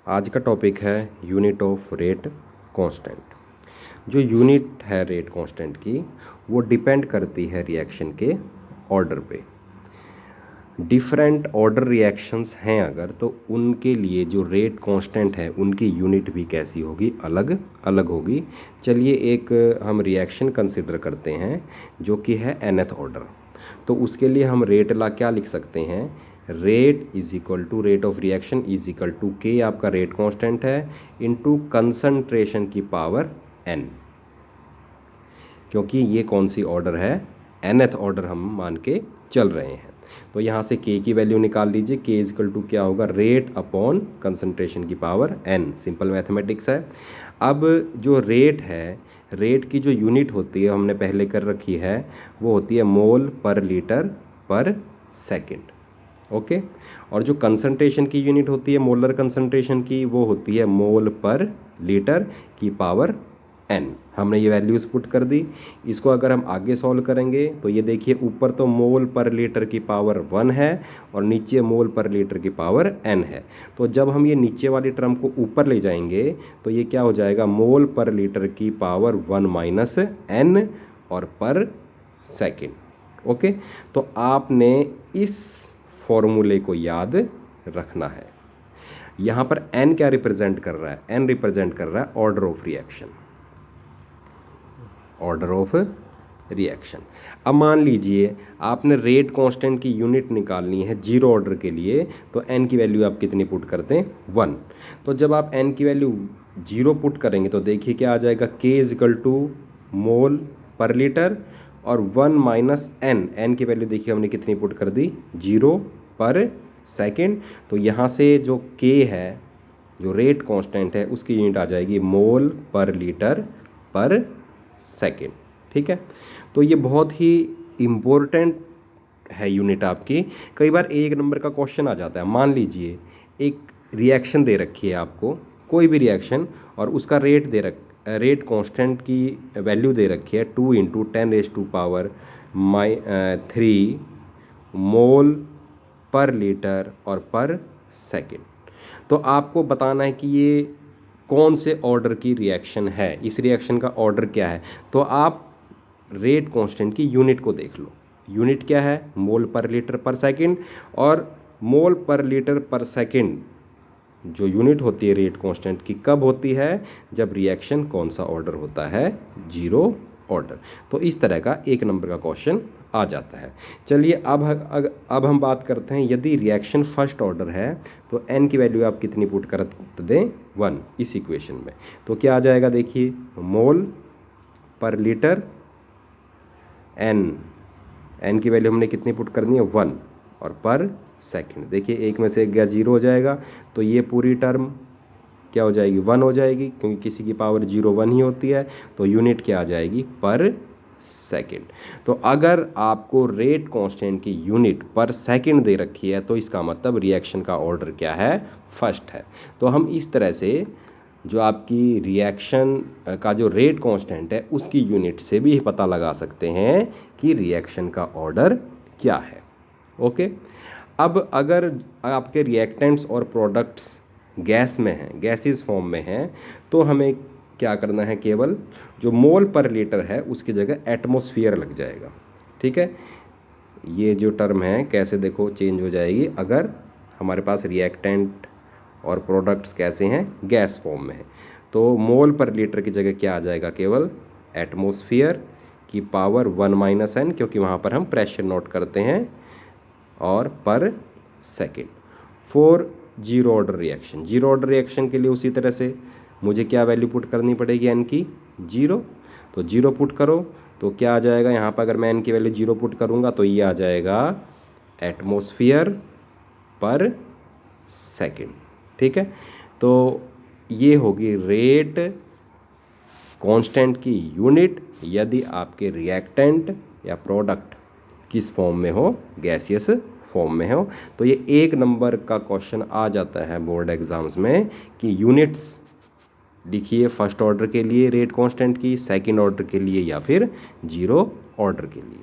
आज का टॉपिक है यूनिट ऑफ रेट कांस्टेंट। जो यूनिट है रेट कांस्टेंट की वो डिपेंड करती है रिएक्शन के ऑर्डर पे। डिफरेंट ऑर्डर रिएक्शंस हैं अगर तो उनके लिए जो रेट कांस्टेंट है उनकी यूनिट भी कैसी होगी, अलग अलग होगी। चलिए एक हम रिएक्शन कंसिडर करते हैं जो कि है nth ऑर्डर। तो उसके लिए हम रेट ला क्या लिख सकते हैं, rate is equal to rate of reaction is equal to k आपका रेट कांस्टेंट है इनटू कंसंट्रेशन की पावर n, क्योंकि ये कौन सी ऑर्डर है, nth ऑर्डर हम मान के चल रहे हैं। तो यहाँ से k की वैल्यू निकाल लीजिए, k इज इक्वल टू क्या होगा, रेट अपॉन कंसंट्रेशन की पावर n। सिंपल मैथमेटिक्स है। अब जो रेट है, रेट की जो यूनिट होती है हमने पहले कर रखी है, वो होती है मोल पर लीटर पर सेकेंड। ओके। और जो कंसंट्रेशन की यूनिट होती है मोलर कंसंट्रेशन की, वो होती है मोल पर लीटर की पावर n। हमने ये वैल्यूज़ पुट कर दी। इसको अगर हम आगे सॉल्व करेंगे तो ये देखिए, ऊपर तो मोल पर लीटर की पावर 1 है और नीचे मोल पर लीटर की पावर n है। तो जब हम ये नीचे वाली टर्म को ऊपर ले जाएंगे तो ये क्या हो जाएगा, मोल पर लीटर की पावर 1 माइनस n और पर सेकेंड। ओके। तो आपने इस फॉर्मूले को याद रखना है। यहाँ पर n क्या रिप्रेजेंट कर रहा है, n रिप्रेजेंट कर रहा है order of reaction, order of reaction. अब मान लीजिए आपने रेट कांस्टेंट की यूनिट निकालनी है जीरो ऑर्डर के लिए, तो n की वैल्यू आप कितनी पुट करते हैं, 1। तो जब आप n की वैल्यू 0 पुट करेंगे तो देखिए क्या आ जाएगा, k इज इक्वल टू मोल पर लीटर और 1 माइनस n की वैल्यू देखिए हमने कितनी पुट कर दी, 0 पर सेकेंड। तो यहाँ से जो k है, जो रेट कांस्टेंट है, उसकी यूनिट आ जाएगी मोल पर लीटर पर सेकेंड। ठीक है। तो ये बहुत ही इम्पोर्टेंट है यूनिट आपकी। कई बार एक नंबर का क्वेश्चन आ जाता है, मान लीजिए एक रिएक्शन दे रखी है आपको, कोई भी रिएक्शन, और उसका रेट कांस्टेंट की वैल्यू दे रखी है 2 इंटू 10⁻³ मोल पर लीटर और पर सेकेंड। तो आपको बताना है कि ये कौन से ऑर्डर की रिएक्शन है, इस रिएक्शन का ऑर्डर क्या है। तो आप रेट कांस्टेंट की यूनिट को देख लो। यूनिट क्या है, मोल पर लीटर पर सेकेंड। और मोल पर लीटर पर सेकेंड जो यूनिट होती है रेट कांस्टेंट की, कब होती है, जब रिएक्शन कौन सा ऑर्डर होता है, जीरो ऑर्डर। तो इस तरह का एक नंबर का क्वेश्चन आ जाता है। चलिए अब हम बात करते हैं, यदि रिएक्शन फर्स्ट ऑर्डर है तो n की वैल्यू आप कितनी पुट कर दें, 1 इस इक्वेशन में। तो क्या आ जाएगा, देखिए मोल पर लीटर n की वैल्यू हमने कितनी पुट करनी है, 1, और पर सेकंड देखिए एक में से एक गया 0 हो जाएगा, तो ये पूरी टर्म क्या हो जाएगी, 1 हो जाएगी, क्योंकि किसी की पावर 0 1 ही होती है। तो यूनिट क्या आ जाएगी, पर सेकेंड। तो अगर आपको रेट कांस्टेंट की यूनिट पर सेकेंड दे रखी है तो इसका मतलब रिएक्शन का ऑर्डर क्या है, फर्स्ट है। तो हम इस तरह से जो आपकी रिएक्शन का जो रेट कांस्टेंट है उसकी यूनिट से भी पता लगा सकते हैं कि रिएक्शन का ऑर्डर क्या है। ओके। अब अगर आपके रिएक्टेंट्स और प्रोडक्ट्स गैस में हैं, गैसेस फॉर्म में हैं, तो हमें क्या करना है, केवल जो मोल पर लीटर है उसकी जगह एटमॉस्फेयर लग जाएगा। ठीक है। ये जो टर्म है कैसे देखो चेंज हो जाएगी, अगर हमारे पास रिएक्टेंट और प्रोडक्ट्स कैसे हैं, गैस फॉर्म में है। तो मोल पर लीटर की जगह क्या आ जाएगा, केवल एटमॉस्फेयर की पावर 1 माइनस n, क्योंकि वहाँ पर हम प्रेशर नोट करते हैं, और पर second. For zero order reaction, zero order reaction के लिए उसी तरह से मुझे क्या वैल्यू पुट करनी पड़ेगी, n की 0। तो 0 पुट करो तो क्या आ जाएगा, यहाँ पर अगर मैं n की वैल्यू 0 पुट करूँगा तो ये आ जाएगा एटमॉस्फेयर पर सेकेंड। ठीक है। तो ये होगी रेट कांस्टेंट की यूनिट यदि आपके रिएक्टेंट या प्रोडक्ट किस फॉर्म में हो, गैसियस फॉर्म में हो। तो ये एक नंबर का क्वेश्चन आ जाता है बोर्ड एग्जाम्स में कि यूनिट्स लिखिए फर्स्ट ऑर्डर के लिए रेट कांस्टेंट की, सेकंड ऑर्डर के लिए, या फिर जीरो ऑर्डर के लिए।